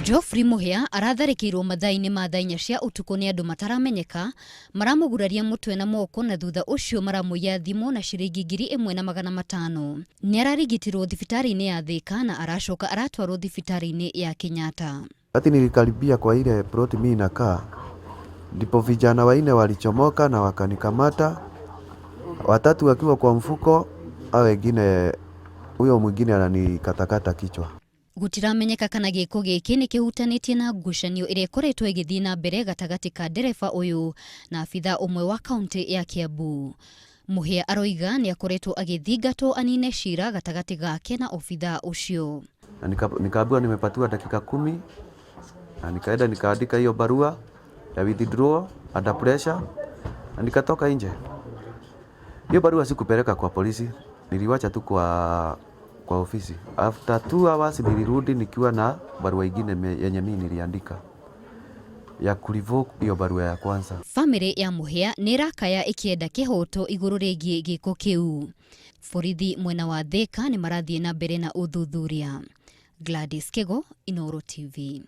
Geoffrey Muhia aratharikirwo mathaa-inĩ ma thaa 4 cia utuku ni andu mataramenyeka maramuguraria mutwe na moko na thutha ucio maramuiya thimu na ciringi 1,500. Ni ararigitirwo thibitari-inĩ ya Thika na aracoka aratwarwo thibitari-inĩ ya Kenyatta. Wakati nilikaribia kwa ile plot mimi nakaa, ndipo vijana wanne walichomoka na wakanikamata, watatu wakiwa kwa mfuko, au wengine huyo mwingine ananikatakata kichwa. Gutiramenyeka kana giko giki ni kihutanitie na ngucanio iria ikoretwo igithii na mbere gatagati ka ndereba uyu na abitha umwe wa kaunti ya Kiambu. Muhia aroiga ni akoretwo agithingatwo anine cira gatagati gake na obitha ucio. Nikaambiwa nimepatiwa dakika 10 na nikaenda nikaandika hiyo barua ya withdraw under pressure na nikatoka nje. Hiyo barua sikupeleka kwa polisi, niliwacha tu kwa ofisi. After 2 hours nilirudi nikiwa na barua ingine yenye mimi niliandika ya kurevoke hiyo barua ya kwanza. Family ya Muhia ni rakaya ikienda kihoto iguru rigie giko kiu. Borithi mwena wa Thika ni marathie na mbere na uthuthuria. Gladys Kego, Inooro TV.